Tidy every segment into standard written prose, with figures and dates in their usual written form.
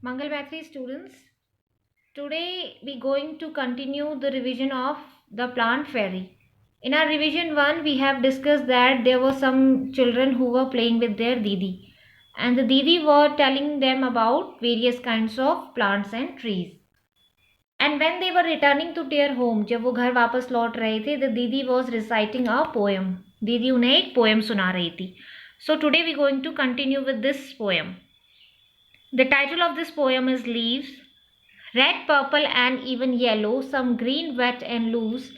Mangal Mathri students, today we going to continue the revision of the plant fairy. In our revision 1, we have discussed that there were some children who were playing with their Didi, and the Didi were telling them about various kinds of plants and trees. And when they were returning to their home, जब वो घर वापस लौट रहे थे, the Didi was reciting a poem. दीदी उन्हें एक poem सुना रही थी. So today we going to continue with this poem. The title of this poem is Leaves. Red, purple and even yellow, some green, wet and loose.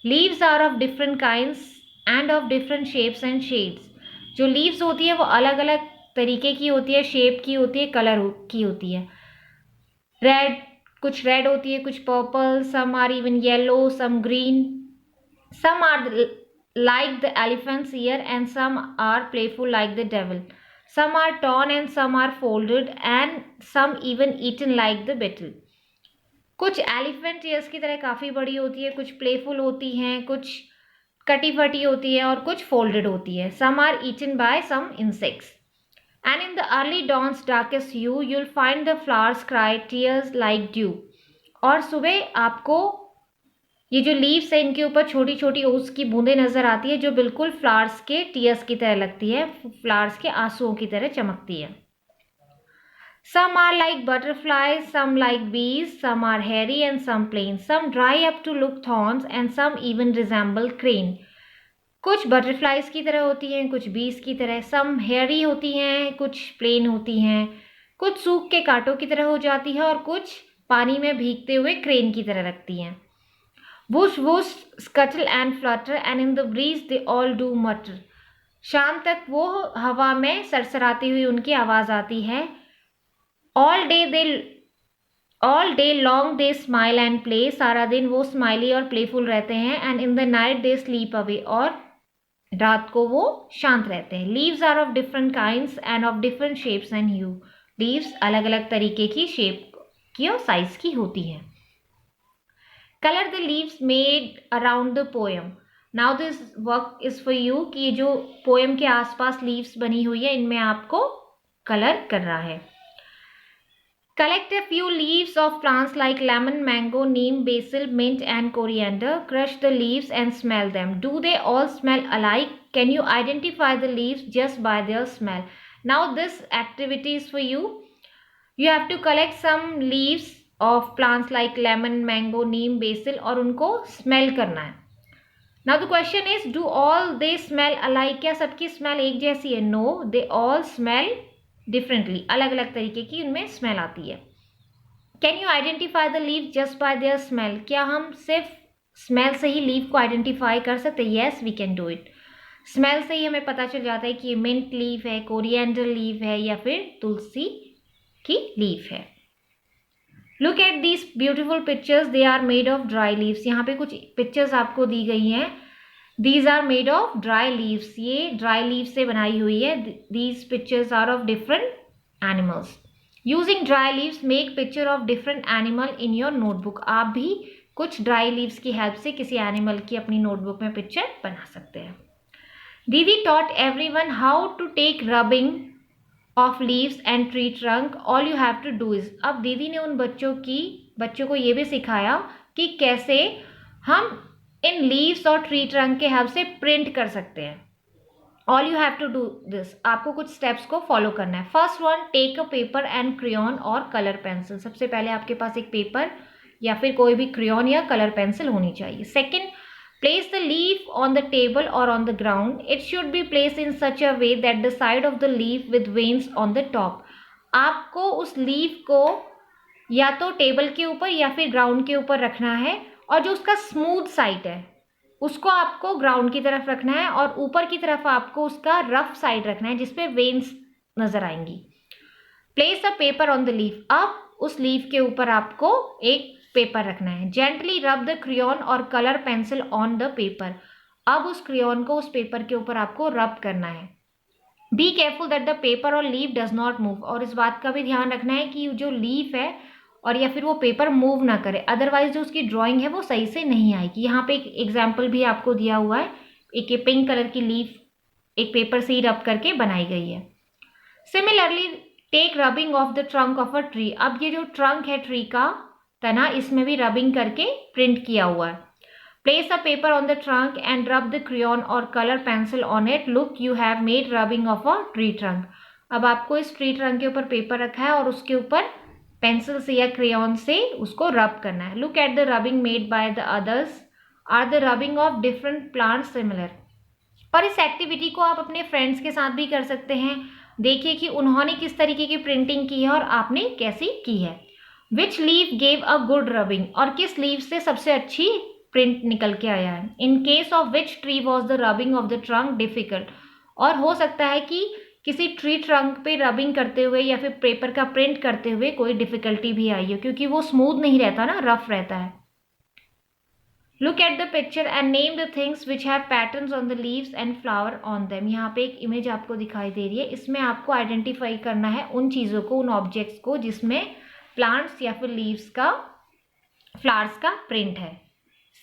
Leaves are of different kinds and of different shapes and shades. जो leaves होती है वो अलग अलग तरीके की होती है, शेप की होती है, कलर की होती है. रेड, कुछ रेड होती है, कुछ purple, some are even yellow, some green, some are like the elephant's ear and some are playful like the devil. Some are torn and some are folded and some even eaten like the beetle. कुछ elephant years की तरह काफ़ी बड़ी होती है, कुछ playful होती हैं, कुछ कटी फटी होती है और कुछ फोल्डेड होती है. Some are eaten by some insects. And in the early dawns darkest hue you'll find the flowers cry tears like dew. और सुबह आपको ये जो लीव्स है इनके ऊपर छोटी छोटी ओस की बूंदें नजर आती है जो बिल्कुल फ्लावर्स के टीयर्स की तरह लगती है, फ्लावर्स के आंसुओं की तरह चमकती है. Some are like butterflies, some like bees, some are hairy and some plain. Some dry up to look thorns and some even resemble crane. कुछ बटरफ्लाइज की तरह होती हैं, कुछ बीज की तरह. सम हेयरी होती हैं, कुछ प्लेन होती हैं, कुछ सूख के कांटों की तरह हो जाती है और कुछ पानी में भीगते हुए क्रेन की तरह लगती हैं. Whoosh whoosh scuttle and Flutter and in the breeze they all do मटर. शाम तक वो हवा में सरसराती हुई उनकी आवाज़ आती है. All day long they smile and play. सारा दिन वो स्माइली और प्लेफुल रहते हैं. And in the night they sleep away. और रात को वो शांत रहते हैं. Leaves are of different kinds and of different shapes and hue. Leaves अलग अलग तरीके की शेप की और साइज की होती हैं. Color the leaves made around the poem. Now this work is for you कि ये जो पोएम के आसपास लीव्स बनी हुई है इनमें आपको कलर करना है. Collect a few leaves of plants like lemon, mango, neem, basil, mint and coriander. Crush the leaves and smell them. Do they all smell alike? Can you identify the leaves just by their smell? Now this activity is for you. You have to collect some leaves of plants like lemon, mango, neem, basil और उनको smell करना है. Now the question is, do all they smell alike? क्या सबकी smell एक जैसी है? No, they all smell differently. अलग अलग तरीके की उनमें स्मेल आती है. Can you identify the leave just by their smell? क्या हम सिर्फ स्मेल से ही लीव को आइडेंटिफाई कर सकते हैं? Yes, we can do it. Smell से ही हमें पता चल जाता है कि ये मिंट लीव है, कोरिएंडर लीव है या फिर तुलसी की लीव है. Look at these beautiful pictures. They are made of dry leaves. यहाँ पे कुछ पिक्चर्स आपको दी गई हैं. These are made of dry leaves. ये dry leaves से बनाई हुई है. These pictures are of different animals. Using dry leaves, make picture of different animal in your notebook. आप भी कुछ dry leaves की help से किसी animal की अपनी notebook में picture बना सकते हैं. Didi taught everyone how to take rubbing of leaves and tree trunk. All you have to do is. अब दीदी ने उन बच्चों को ये भी सिखाया कि कैसे हम इन लीव्स और ट्री ट्रंक के हेल्प से प्रिंट कर सकते हैं. All you have to do this. आपको कुछ स्टेप्स को फॉलो करना है. First one, take a paper and crayon और कलर पेंसिल. सबसे पहले आपके पास एक पेपर या फिर कोई भी क्रेयॉन या कलर पेंसिल होनी चाहिए. Second, place the leaf on the table और on the ground. It should be place in such a way that the side of the leaf with veins on the top. आपको उस leaf को या तो table के ऊपर या फिर ग्राउंड के ऊपर रखना है और जो उसका स्मूथ साइड है उसको आपको ग्राउंड की तरफ रखना है और ऊपर की तरफ आपको उसका रफ साइड रखना है जिसपे वेन्स नजर आएंगी. Place a paper on the leaf. अब उस लीफ के ऊपर आपको एक पेपर रखना है. जेंटली रब द क्रेयॉन और colour pencil on the paper. अब उस क्रेयॉन को उस पेपर के ऊपर आपको रब करना है. Be careful that the paper और लीफ डज नॉट मूव. और इस बात का भी ध्यान रखना है कि जो लीफ है और या फिर वो पेपर मूव ना करे, अदरवाइज जो उसकी ड्राइंग है वो सही से नहीं आएगी. यहाँ पे एक एग्जाम्पल भी आपको दिया हुआ है. एक पिंक कलर की लीफ एक पेपर से ही रब करके बनाई गई है. Similarly take rubbing of the trunk of a tree. अब ये जो ट्रंक है ट्री का तना, इसमें भी रबिंग करके प्रिंट किया हुआ है। Place a paper on the trunk and rub the crayon और colour pencil on it, look you have made rubbing of a tree trunk. अब आपको इस ट्री ट्रंक के ऊपर पेपर रखा है और उसके ऊपर पेंसिल से या क्रेयॉन से उसको रब करना है। Look at the rubbing made by the others, are the rubbing of different plants similar. और इस एक्टिविटी को आप अपने फ्रेंड्स के साथ भी कर सकते हैं। देखिए कि उन्होंने किस तरीके की प्रिंटिंग की है और आपने कैसी की है। Which leave gave a good rubbing, और किस लीव से सबसे अच्छी प्रिंट निकल के आया है। In case of which tree was the rubbing of the trunk difficult, और हो सकता है कि किसी ट्री ट्रंक पे रबिंग करते हुए या फिर पेपर का प्रिंट करते हुए कोई डिफिकल्टी भी आई हो, क्योंकि वो स्मूथ नहीं रहता ना, रफ रहता है। Look at the picture and name the things which have patterns on the leaves and flower on them। यहाँ पे एक इमेज आपको दिखाई दे रही है, इसमें आपको आइडेंटिफाई करना है उन चीज़ों को, उन ऑब्जेक्ट्स को जिसमें प्लांट्स या फिर लीव्स का, फ्लावर्स का प्रिंट है।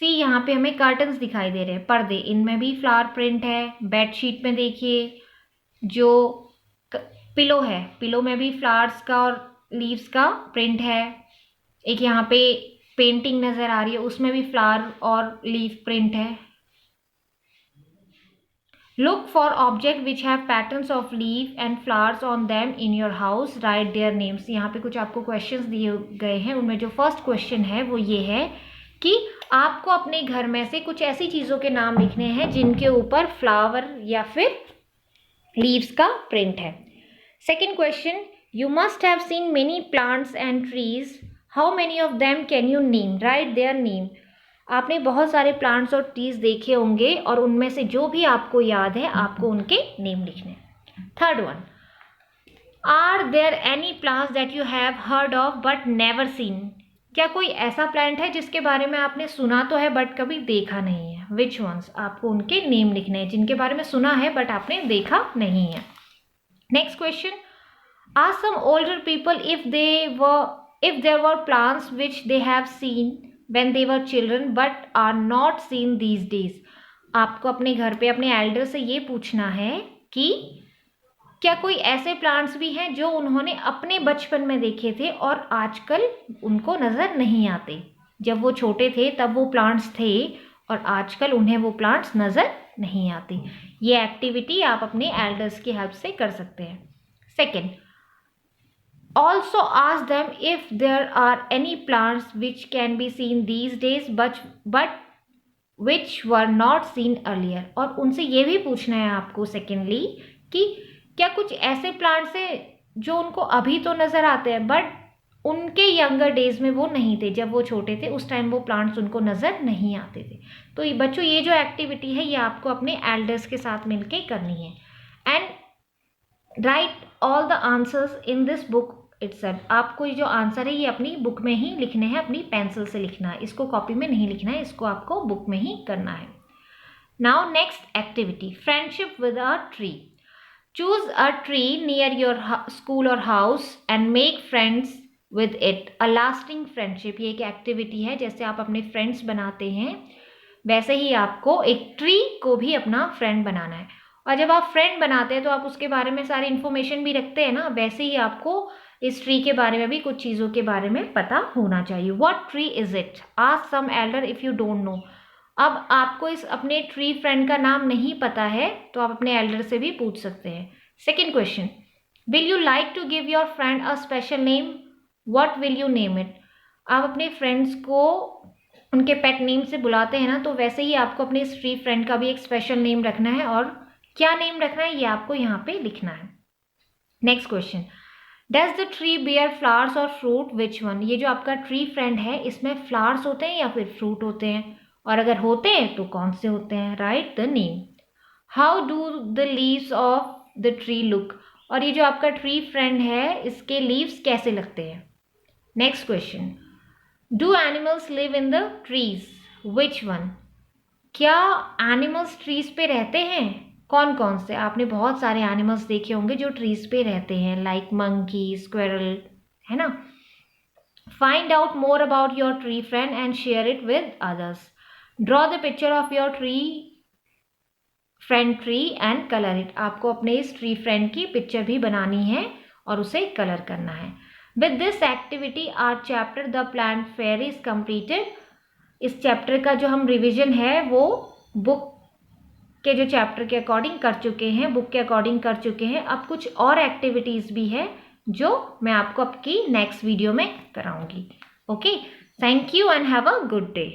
सी यहाँ पे हमें कर्टन्स दिखाई दे रहे हैं, पर्दे, इनमें भी फ्लावर प्रिंट है। बेडशीट में देखिए जो पिलो है, पिलो में भी फ्लावर्स का और लीव्स का प्रिंट है। एक यहाँ पे पेंटिंग नजर आ रही है, उसमें भी फ्लावर और लीफ प्रिंट है। Look for object which have patterns of leaf and flowers on them in your house, right their names. यहाँ पे कुछ आपको क्वेश्चंस दिए गए हैं, उनमें जो फर्स्ट क्वेश्चन है वो ये है कि आपको अपने घर में से कुछ ऐसी चीज़ों के नाम लिखने हैं जिनके ऊपर फ्लावर या फिर लीव्स का प्रिंट है। Second question, you must have seen many plants and trees, how many of them can you name, right their name. आपने बहुत सारे प्लांट्स और ट्रीज देखे होंगे और उनमें से जो भी आपको याद है आपको उनके नेम लिखने। Third one, are there any plants that you have heard of but never seen. क्या कोई ऐसा प्लांट है जिसके बारे में आपने सुना तो है बट कभी देखा नहीं है। विच वंस, आपको उनके नेम लिखने हैं जिनके बारे में सुना है बट आपने देखा नहीं है। Next question, ask some older people if there were plants which they have seen when they were children but are not seen these days। आपको अपने घर पे अपने एल्डर से ये पूछना है कि क्या कोई ऐसे प्लांट्स भी हैं जो उन्होंने अपने बचपन में देखे थे और आजकल उनको नज़र नहीं आते। जब वो छोटे थे तब वो प्लांट्स थे और आजकल उन्हें वो प्लांट्स नज़र नहीं आते। ये एक्टिविटी आप अपने एल्डर्स की हेल्प से कर सकते हैं। Second, also ask them if there are any plants which can be seen these days but which were not seen earlier। और उनसे ये भी पूछना है आपको सेकेंडली कि क्या कुछ ऐसे प्लांट्स हैं जो उनको अभी तो नज़र आते हैं बट उनके यंगर डेज में वो नहीं थे, जब वो छोटे थे उस टाइम वो प्लांट्स उनको नज़र नहीं आते थे। तो ये बच्चों, ये जो एक्टिविटी है ये आपको अपने एल्डर्स के साथ मिलके करनी है। And right all the answers in this book itself. आपको ये जो आंसर है ये अपनी बुक में ही लिखने हैं, अपनी पेंसिल से लिखना है, इसको कॉपी में नहीं लिखना है, इसको आपको बुक में ही करना है। Now next activity, friendship with a tree. Choose a tree near your school और house and make friends with it, a lasting friendship. ये एक एक्टिविटी है, जैसे आप अपने फ्रेंड्स बनाते हैं वैसे ही आपको एक ट्री को भी अपना फ्रेंड बनाना है। और जब आप फ्रेंड बनाते हैं तो आप उसके बारे में सारी इन्फॉर्मेशन भी रखते हैं ना, वैसे ही आपको इस ट्री के बारे में भी कुछ चीज़ों के बारे में पता होना चाहिए। What tree is it, ask some elder if you don't know. अब आपको इस अपने ट्री फ्रेंड का नाम नहीं पता है तो आप अपने एल्डर से भी पूछ सकते हैं। Second question, will you like to give your friend a special name, what will you name it. आप अपने फ्रेंड्स को उनके पेट नेम से बुलाते हैं ना, तो वैसे ही आपको अपने इस ट्री फ्रेंड का भी एक स्पेशल नेम रखना है, और क्या नेम रखना है ये आपको यहाँ पे लिखना है। Next question, does the tree bear flowers और फ्रूट, विच वन। ये जो आपका ट्री फ्रेंड है इसमें फ्लावर्स होते हैं या फिर फ्रूट होते हैं, और अगर होते हैं तो कौन से होते हैं, right the name. How do the leaves of the tree look, और ये जो आपका ट्री फ्रेंड है इसके लीव्स कैसे लगते हैं। Next question, do animals live in the trees, which one. क्या एनिमल्स ट्रीज पे रहते हैं, कौन कौन से। आपने बहुत सारे एनिमल्स देखे होंगे जो ट्रीज पे रहते हैं, लाइक मंकी, स्क्विरल, है ना। Find out more about your tree friend and share it with others. Draw the picture of your tree friend tree and colour it. आपको अपने इस ट्री फ्रेंड की पिक्चर भी बनानी है और उसे कलर करना है। With this activity our chapter the plant fair is completed. इस चैप्टर का जो हम रिविजन है वो बुक के जो चैप्टर के अकॉर्डिंग कर चुके हैं, बुक के अकॉर्डिंग कर चुके हैं। अब कुछ और एक्टिविटीज़ भी है जो मैं आपको आपकी नेक्स्ट वीडियो में कराऊंगी। Okay, thank you and have a good day.